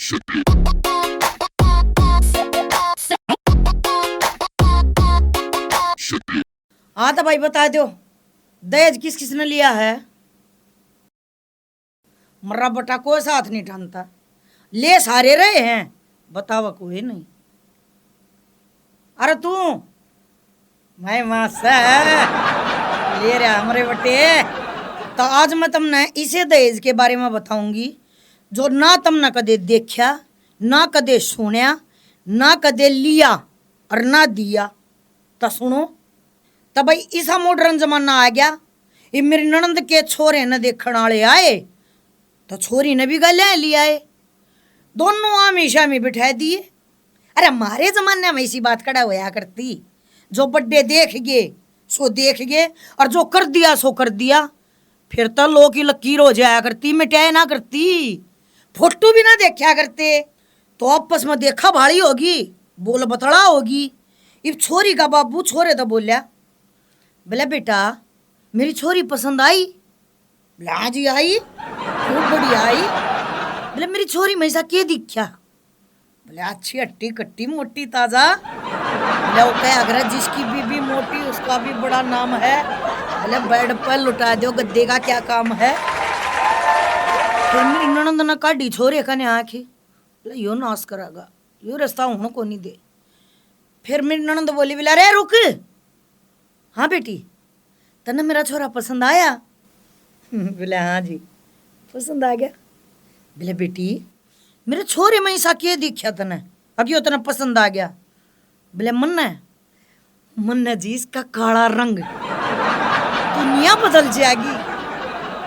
हाँ तो भाई बता दो, दहेज किस किसने लिया है? मर्रा बटा कोई साथ नहीं ठानता, ले सारे रहे हैं, बतावा कोई नहीं। अरे तू मैं मासा ले रहा हमारे बटे। तो आज मैं तुमने इसे दहेज के बारे में बताऊंगी जो ना तुमने कदे देखा, ना कदे सुनया, ना कदे लिया और ना दिया। तो सुनो, तो भाई इसा मॉडर्न जमाना आ गया। ये मेरी ननंद के छोरे न देखने वाले आए तो छोरी ने भी गले लिया है, दोनों हमेशा में बिठा दिए। अरे हमारे जमाने में ऐसी बात कड़ा होया करती, जो बड्डे देख गए सो देख गए और जो कर दिया सो कर दिया। फिर तो लोग की लकीर हो जाया करती, मिटाया ना करती, फोटो भी ना देखा करते। तो आपस में देखा भाड़ी होगी, बोल बतड़ा होगी। इब छोरी का बाबू छोरे तो बोलिया, बोले बेटा मेरी छोरी पसंद आई? बोले हाँ जी आई, खूब बढ़िया आई। बोले मेरी छोरी में ऐसा क्या दिखा? बोले अच्छी हट्टी कट्टी मोटी ताजा। बोले वो क्या अगर जिसकी बीबी मोटी उसका भी बड़ा नाम है। बोले बेड पर लुटा दो गद्दे का क्या काम है। फिर मेरी ननंद ने काढ़ी छोरे कने आखी, बोले यो नाश करागा, यो रास्ता हूं को नहीं दे। फिर मेरी ननंद बोली, बोला अरे रुक, हाँ बेटी तने मेरा छोरा पसंद आया? बोले हाँ जी पसंद आ गया। बोले बेटी मेरे छोरे में ऐसा क्या दिखा तने अभी तने पसंद आ गया? बोले मन्ना जी इसका काला रंग, दुनिया बदल जाएगी,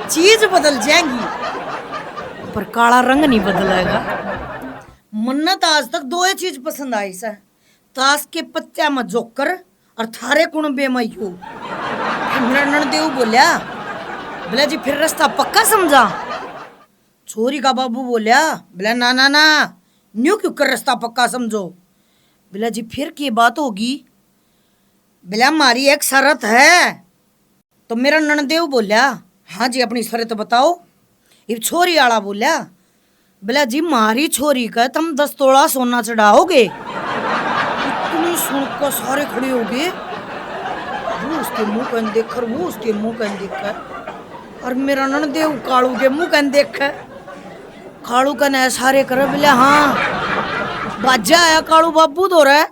चीज बदल जाएगी पर काला रंग नहीं बदलेगा। मन्ना तो आज तक दो ही चीज पसंद आई सा, ताश के पत्तिया में जोकर और थारे कुणबे में यू। मेरा ननदेव बोलिया, बोला जी फिर रास्ता पक्का समझा? छोरी का बाबू बोलिया, बोला ना ना ना न्यू क्यों कर रास्ता पक्का समझो? बोला जी फिर की बात होगी? बोला हमारी एक शर्त है। तो मेरा ननदेव बोलिया, हाँ जी अपनी शर्त बताओ। ये छोरी आला बोलिया, बोला जी मारी छोरी का तुम 10 तोला सोना चढ़ाओगे। इतनी सुनकर सारे खड़े हो गए, वो उसके मुंह कन देखकर, वो उसके मुंह कन देखकर, और मेरा ननदेव कालू के मुंह कन देखकर। कालू कन सारे कर, बोले हाँ बाजा आया कालू बाबू तो रहा।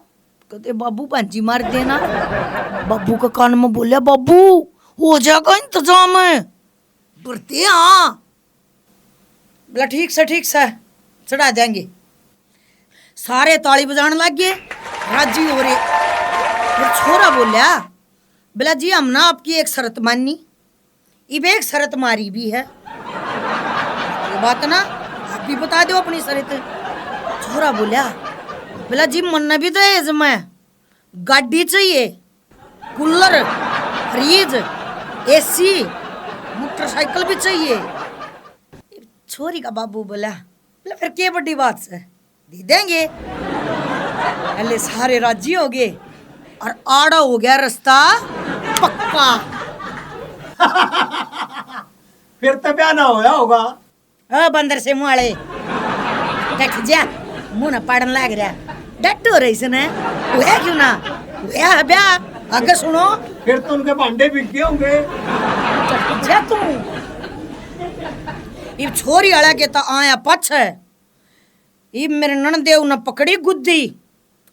कहते बाबू पंची मार देना। बाबू का कान में बोलिया, बाबू हो जाएगा इंतजाम बढ़ते। हाँ बोला ठीक से चढ़ा देंगे। सारे ताली बजाने लग गए, राजी हो रहे। फिर छोरा बोलिया, बोला जी हमने आपकी एक शर्त मानी, इब एक शर्त मारी भी है। ये बात ना आप भी बता दो अपनी शर्त। छोरा बोलिया, बोला जी मन भी दहेज में गाड़ी चाहिए, कूलर, फ्रिज, एसी, मोटरसाइकिल भी चाहिए। छोरी का बाबू बोला, फिर क्या बड़ी बात से दे देंगे। पहले सारे राजी हो गए और आड़ा हो गया रास्ता पक्का। फिर तो ब्याह ना होया होगा। बंदर से मुआले डट जा, मुंह ना पाड़न लग रहा, डट हो रही से ना हुआ क्यों ना हुआ ब्याह। आगे सुनो, फिर तो उनके भांडे बिक गए होंगे। जा तू इब छोरी आला के तो आया पछ है। इब मेरे ननदेव ने पकड़ी गुद्दी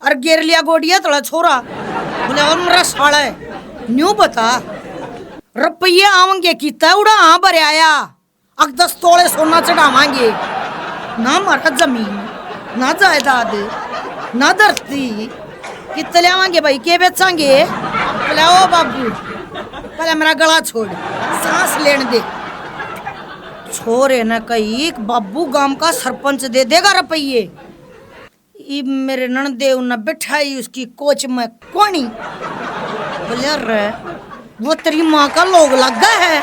और गिर लिया गोडिया तला छोरा। बोले और मेरा साला है न्यू बता रुपये आवेंगे की तौड़ा हाँ भरे आया, अब 10 तोले सोना चढ़ावांगे। ना हमारा जमीन, ना जायदाद, ना धरती, कितने आवेंगे भाई के बेचांगे? बोले ओ बाबू पहले मेरा गला छोड़, सांस लेने दे। छोरे ने कही बाबू गांव का सरपंच दे देगा रुपये। इब मेरे ननदेव ने बिठाई उसकी कोच में कोनी। बोले रे वो तेरी माँ का लोग लगा है,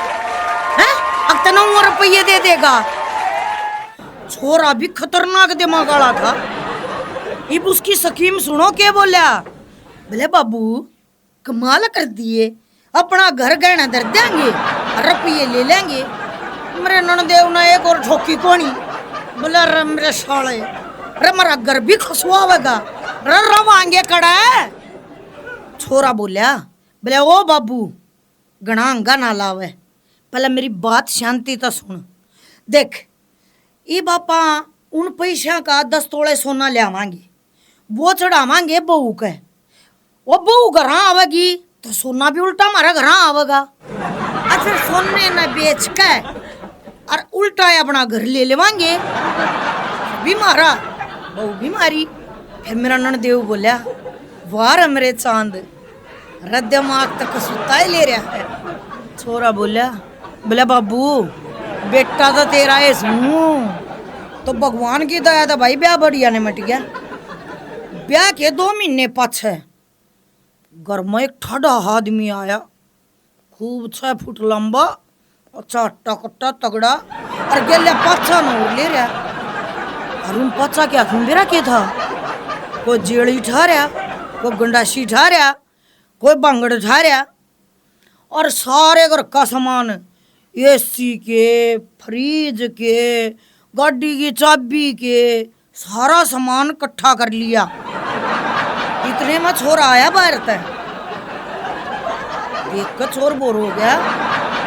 अब तना वो रुपये दे देगा। छोरा भी खतरनाक दिमाग वाला था। इब उसकी स्कीम सुनो के बोलिया, बोले बाबू कमाल कर दिए, अपना घर गहना दर देंगे और रुपये ले लेंगे। मेरे ननदेव ने एक और ठोकी कोनी। बोला मेरे साले अरे मेरा घर भी खसवावेगा, अरे रवांगे कड़ा है। छोरा बोलिया, बोले ओ बाबू घना अंगा ना लावे, पहले मेरी बात शांति तो सुन। देख ये बापा उन पैसा का 10 तोले सोना ले आवांगे, वो चढ़ावांगे बहू के, वो बहू घर आवेगी तो सोना भी उल्टा हमारा घर आवेगा। अच्छा सोने न बेच के और उल्टा अपना घर ले लेवांगे, भी मारा बहू भी मारी। फिर मेरा ननदेव बोलिया, वाह मेरे चांद, दिमाग तक सुता ही ले रहा है। छोरा बोलिया, बोले बाबू बेटा तो तेरा है सू, तो भगवान की दया था भाई ब्याह बढ़िया ने मट गया। ब्याह के 2 महीने पाछे घर में एक ठड़ा आदमी आया, खूब 6 फुट लंबा, अच्छा हट्टा कट्टा तगड़ा, और गेले पाछा नूर ले रहा। और उन पाछा के हाथ में मेरा क्या था, कोई जेड़ी उठा रहा, कोई गंडासी उठा रहा, कोई बांगड़ उठा रहा, और सारे घर का सामान एसी के, फ्रिज के, गाड़ी की चाबी के, सारा सामान इकट्ठा कर लिया। इतने में छोरा आया बाहर तक, देख कर चोर बोर हो गया।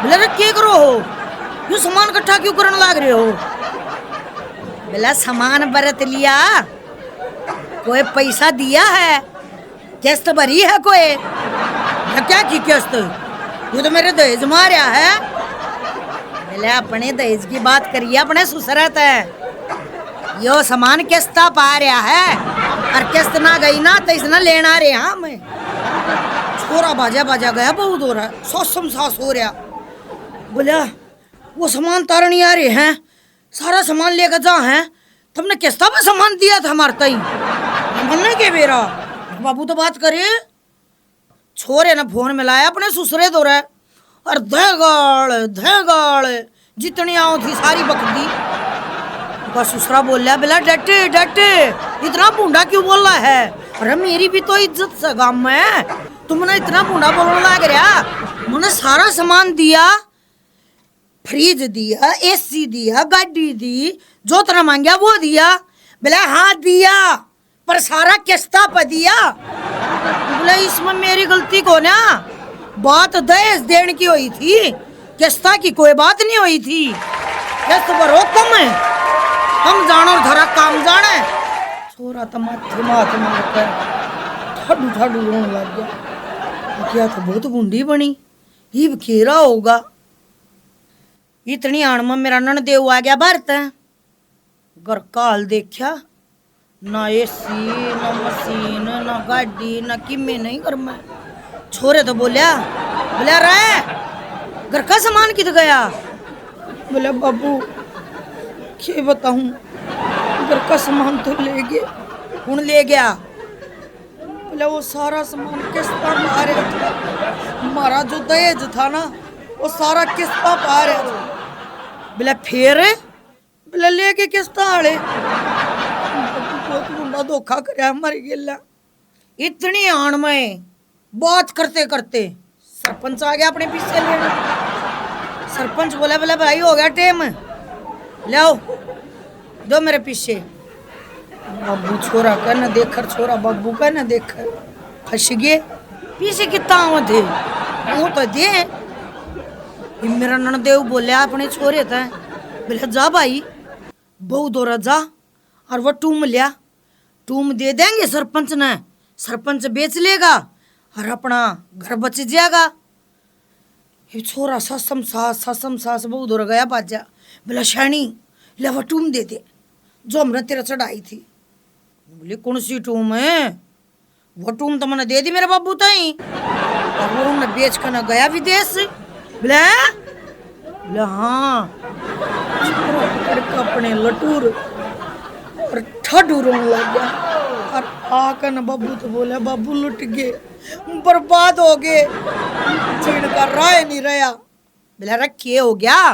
बोले रे क्या करो हो, यू सामान इकट्ठा क्यों करने लग रहे हो? बोला सामान बरत लिया, कोई पैसा दिया है, किस्त भरी है कोई? क्या की किस्त? तू तो मेरे दहेज मारिया है। बोले अपने दहेज की बात करिए, अपने ससुरत है, यो सामान किस्ता पा रहा है, और किस्त ना गई ना तो इसने लेना रे। हाँ मैं छोरा बाजा बाजा गया, बहुत हो रहा है, सौसम सास हो रहा। बोला वो सामान तारनी आ रहे हैं, सारा सामान लेकर जा है, तुमने किस्ता पे सामान दिया था हमारे तई, मनने के बेरा बाबू तो बात करे। छोरे ने फोन मिलाया अपने ससुरे दो रहे, और धेगाड़ जितनी आओ थी सारी बकदी। ससुरा बोलिया, बोला डटे डटे इतना बूढ़ा क्यों बोल रहा है? अरे मेरी भी तो इज्जत से गांव में, तुमने इतना बूढ़ा बोलने लग रहा। मैंने सारा सामान दिया, फ्रिज दिया, एसी दिया, गाड़ी दी, जो तरह मांगया वो दिया। बोला हाँ दिया, पर सारा किस्ता पर दिया। बोला इसमें मेरी गलती को ना, बात दहेज देने की हुई थी, किस्ता की कोई बात नहीं हुई थी। किस्त भरो तुम जानो और धरा काम जाने। छोरा तो माथे माथ मारकर ठाडू ठाडू रोने लग गया। क्या तो बहुत बूंदी बनी, ये खेरा होगा। इतनी आण में मेरा ननदेव आ गया भारत। घर का हाल देखा, ना एसी ना मशीन ना गाड़ी ना किमे नहीं घर में। छोरे तो बोलिया, बोलिया रे घर का सामान किध गया? बोले बाबू क्या बताऊं, घर का सामान तो ले गए। कौन ले गया? बोले वो सारा सामान किस्ता पा रहा था, हमारा जो दहेज था ना वो सारा किस्ता पा रहा था। बोले फिर? बोले ले के किस्ता आड़े, बहुत मुंडा धोखा कराया हमारी गिल्ला। इतनी आण में बात करते करते सरपंच आ गया अपने पीछे लेने। सरपंच बोला, बोला भाई हो गया टेम, ले आओ दो मेरे पीछे। बाबू छोरा का न देखकर, छोरा बाबू का न देखकर फंस गए। पीछे कितना आवा थे वो तो दे। मेरा ननदेव बोलिया अपने छोरे थे, बोले जा भाई बहु दौरा जा और वो टूम लिया, टूम दे देंगे सरपंच ने, सरपंच बेच लेगा और अपना घर बच जाएगा। ये छोरा ससम सास बहुत दूर गया बाजा। बोला शैनी ले वो टूम दे दे जो हमने तेरा चढ़ाई थी। बोली कौन सी टूम है? वो टूम तो मैंने दे दी मेरे बाबू ताई, और वो उन्हें बेच कर ना गया विदेश। बोले हाँ, अपने लटूर और ठाडू रोने लग गया। और आकर न बाबू तो बोला बाबू लुट गए, बर्बाद हो गए, जीण का राय नहीं रहा। बोला रखिए हो गया?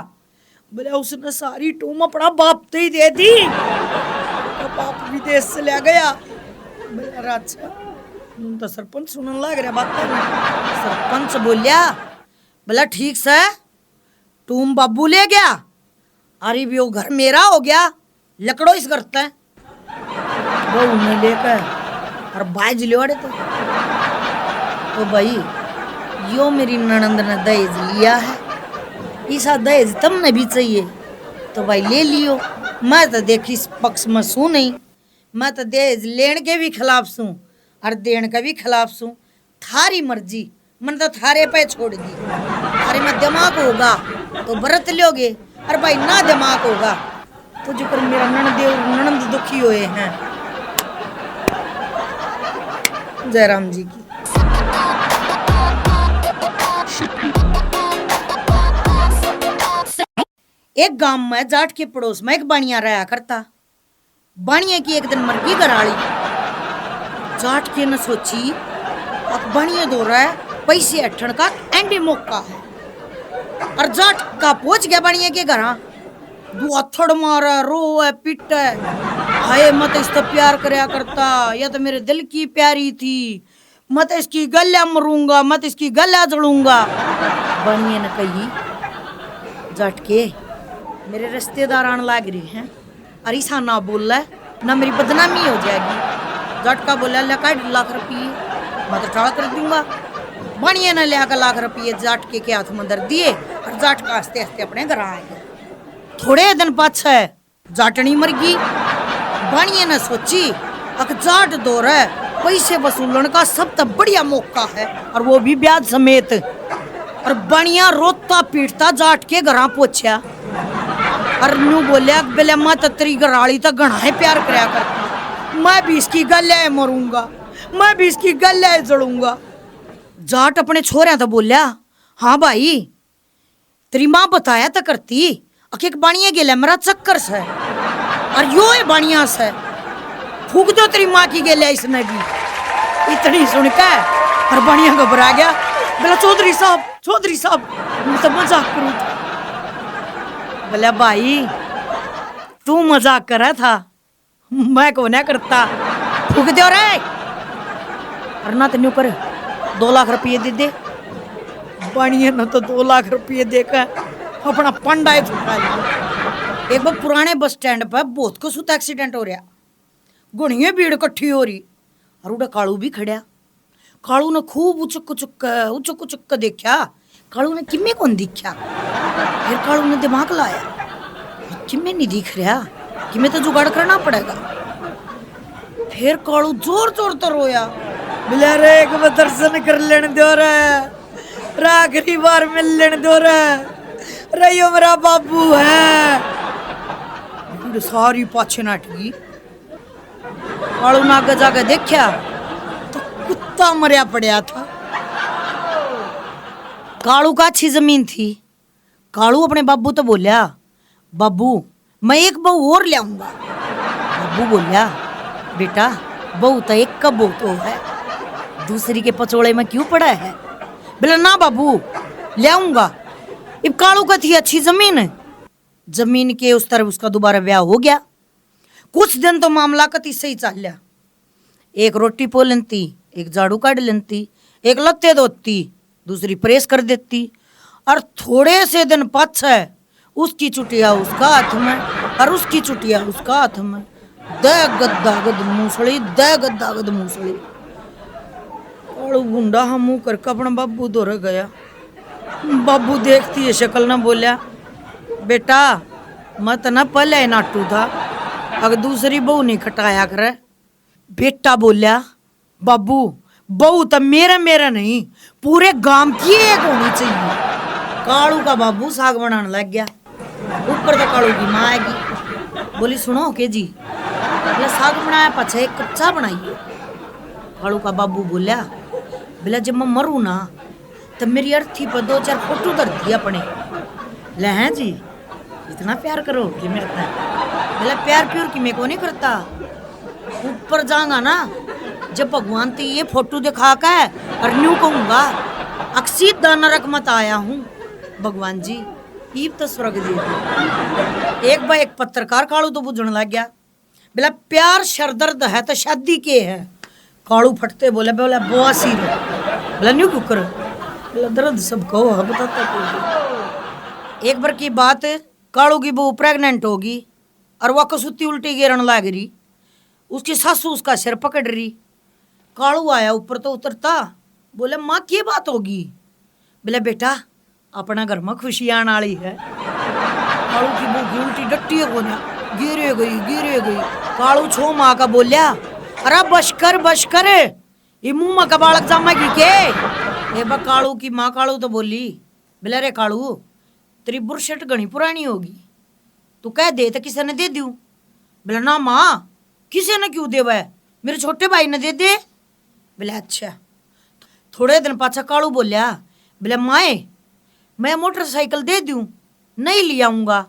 बोले उसने सारी टूम अपना बाप तो ही दे दी, तो बाप विदेश से ले गया। बोला अच्छा, तो सरपंच सुनने लग रहा बात। सरपंच बोलिया, बोला ठीक से टूम बाबू ले गया, अरे भी वो घर मेरा हो गया, लकड़ो इस घर तय। बहू ने लेकर और बाज लियोड़े तो भाई यो मेरी ननंद ने दहेज लिया है, ऐसा दहेज तुमने भी चाहिए तो भाई ले लियो। मैं तो देखी इस पक्ष में सू नहीं, मैं तो दहेज लेने के भी खिलाफ सू और देने के भी खिलाफ सू। थारी मर्जी, मन तो थारे पे छोड़ दी। थारे में दिमाग होगा तो व्रत लोगे, और भाई ना दिमाग होगा तो जो कर मेरा ननंद दुखी हुए हैं। जयराम जी की। एक गांव में जाट के पड़ोस में एक बाणिया रहा करता। बाणिया की एक दिन मरगी घराली। जाट के न सोची अब बाणिया दो रहा है पैसे अठन का एंडी मौका है, और जाट का पहुंच गया बाणिया के घर। दो अथड़ मारा, रोए पिटे, हाय मत इससे प्यार करया करता, या तो मेरे दिल की प्यारी थी, मत इसकी गल्या मरूंगा, मत इसकी गल्या जड़ूंगा। बाणिया ने कही जाट के मेरे रिश्तेदार आने लाग रहे हैं, और ऐसा ना बोल रहा ना मेरी बदनामी हो जाएगी। जाट का बोला ले काट लाख रुपये, मैं तो टाल कर दूंगा। बाणिया ने लिया 1 लाख रुपये जाट के हाथ में दर दिए, और जाट का हंसते हंसते अपने घर आ गए। थोड़े दिन पाछे जाटनी मर गई। बाणिया ने सोची अक जाट दौर है पैसे वसूलन का सबसे बढ़िया मौका है, और वो भी ब्याज समेत। और बाणिया रोता पीटता जाट के घर पहुंचा, और न्यू बोलिया बेले मैं तो तेरी घराली तो घना ही प्यार करया करता, मैं भी इसकी गले मरूंगा, मैं भी इसकी गले जड़ूंगा। जाट अपने छोरे तो बोलिया हाँ भाई तेरी माँ बताया तो करती, एक बाणिया गेले मेरा चक्कर से, और यो है बाणिया से फूक दो तेरी माँ की गेले इसने भी। इतनी सुनकर और बाणिया घबरा गया, बोला चौधरी साहब मैं तो मजाक करूँ। बोला भाई तू मजाक कर रहा था, मैं को ना करता, फूक दो रे। और ना तेन्यू कर 2 लाख रुपये दे दे। बाणिया ने तो 2 लाख रुपये देकर अपना पंडा ही छुपा लिया। एक बार पुराने बस स्टैंड पर बहुत कुछ एक्सीडेंट हो रहा, गुणिया भीड़ इकट्ठी हो रही, और उड़ा कालू भी खड़ा। कालू ने खूब उचक उचक देखा, कालू ने किम्मे कौन दिखा। फिर कालू ने दिमाग लाया, किम्मे नहीं दिख रहा, किम्मे तो जुगाड़ करना पड़ेगा। फिर कालू जोर जोर तो रोया, बोला रे एक बार दर्शन कर लेने दो रे, आखिरी बार मिल लेने दो रे, यो मेरा बाबू है। सारी पाछे नाट गई। कालू ने आगे जाके देखा तो कुत्ता मरिया पड़ा था। कालू का अच्छी जमीन थी। कालू अपने बाबू तो बोलिया बाबू मैं एक बहू और ले आऊंगा। बाबू बोलिया बेटा बहू तो एक का बहू तो है, दूसरी के पचोड़े में क्यों पड़ा है। बोला ना बाबू ले आऊंगा। अब कालू का थी अच्छी जमीन के उस तरफ उसका दोबारा ब्याह हो गया। कुछ दिन तो मामला कति सही चल लिया। एक रोटी पो लेती, एक झाड़ू काट लेती, एक लत्ते धोती, दूसरी प्रेस कर देती। और थोड़े से दिन पाछे उसकी चुटिया उसका हाथ में और उसकी चुटिया उसका हाथ में। दे गद्दागद मूसड़ी, दे गद्दागद मूसड़ी। और गुंडा हम मुंह करके अपना बाबू दौरे गया। बाबू देखती है शक्ल ना बोलिया बेटा मत ना पहले नाटू था, अगर दूसरी बहू नहीं खटाया करे। बेटा बोलिया बाबू बहू तो मेरा नहीं पूरे गांव की एक होनी चाहिए। कालू का बाबू साग बनाने लग गया। ऊपर तो कालू की माँ आएगी, बोली सुनो के जी बोला साग बनाया पछे एक कच्चा बनाइए। कालू का बाबू बोलिया बोला जब मैं मरू ना तो मेरी अर्थी पर 2-4 फोटो कर दी अपने। ले हैं जी इतना प्यार करो कि मेरे बोला प्यार प्योर कि मैं को नहीं करता। ऊपर जाऊंगा ना जब भगवान ते ये फोटो दिखा के और न्यू कहूंगा अक्सीत नरक मत आया हूँ भगवान जी ईब तो स्वर्ग जी। एक बार एक पत्रकार कालू तो बुझने लग गया। बोला प्यार शरदर्द है तो शादी के है। कालू फटते बोला बवासीर। बोला न्यू क्यों कर। बोला दर्द सब कहो है बताता कोई। एक बार की बात कालू की बहू प्रेग्नेंट होगी और वह कसूती उल्टी गिरने लग रही। उसकी सासू उसका सिर पकड़ रही। कालू आया ऊपर तो उतरता, बोले माँ की बात होगी? बोले बेटा अपना घर में खुशी आने वाली है। कालू की भूखी उल्टी डट्टी है कोने, गिरे गई। कालू छो माँ का बोलिया, अरे बश कर ये मुंह में का बालक जामेगी के? ये बा कालू की माँ कालू तो बोली, बोले रे कालू तेरी बुरशट घनी पुरानी होगी, तू कह दे तो किसी ने दे दूं। बोला ना माँ किसी ने क्यों देवा है, मेरे छोटे भाई ने दे दे। बोले अच्छा। थोड़े दिन पाछा कालू बोलिया, बोले माए मैं मोटरसाइकिल दे दूं, नहीं ले आऊंगा।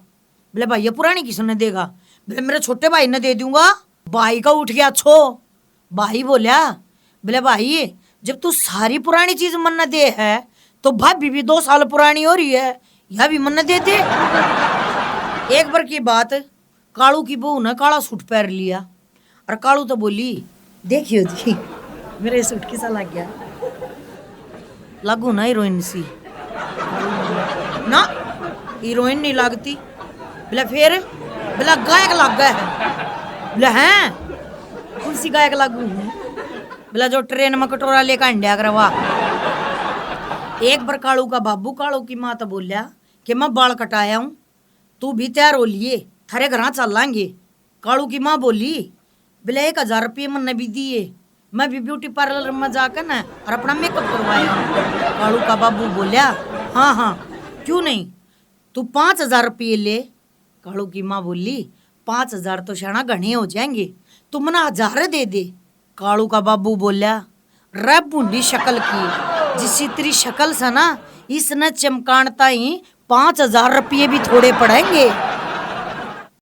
बोले भाई ये पुरानी किसने देगा? बोले मेरे छोटे भाई ने दे दूंगा। भाई का उठ गया छो। भाई बोलिया, बोले भाई जब तू सारी पुरानी चीज मन दे है तो भाभी भी 2 साल पुरानी हो रही है, यह भी मन दे दे। एक बार की बात, कालू की बहू ने काला सूट पहन लिया और कालू तो बोली, देखियो जी मेरे सूट किसा लग गया, लागू ना हीरोइन सी। ना हीरोइन नहीं लगती। बोला फिर? बोला गायक लग गया है। बोला हैं कौन सी गायक लागू? बोला जो ट्रेन में कटोरा लेकर अंडिया करवा। एक बार कालू का बाबू कालू की माँ तो बोलिया कि मैं बाल कटाया हूं, तू भी तैयार हो लिए, थारे घर चल लाएंगे। कालू की माँ बोली, बोले 1000 रुपये मैंने भी दिए, मैं भी ब्यूटी पार्लर में जाकर ना और अपना मेकअप करवाया हूँ। कालू का बाबू बोलिया, हाँ क्यों नहीं, तू 5000 रुपये ले। कालू की माँ बोली, 5000 तो शाना घने हो जाएंगे, तू मना 1000 दे दे। कालू का बाबू बोलिया, रे बूढ़ी शक्ल की, जिससी तेरी शक्ल से ना इसने चमकानता ही 5000 रुपये भी थोड़े पड़ेंगे।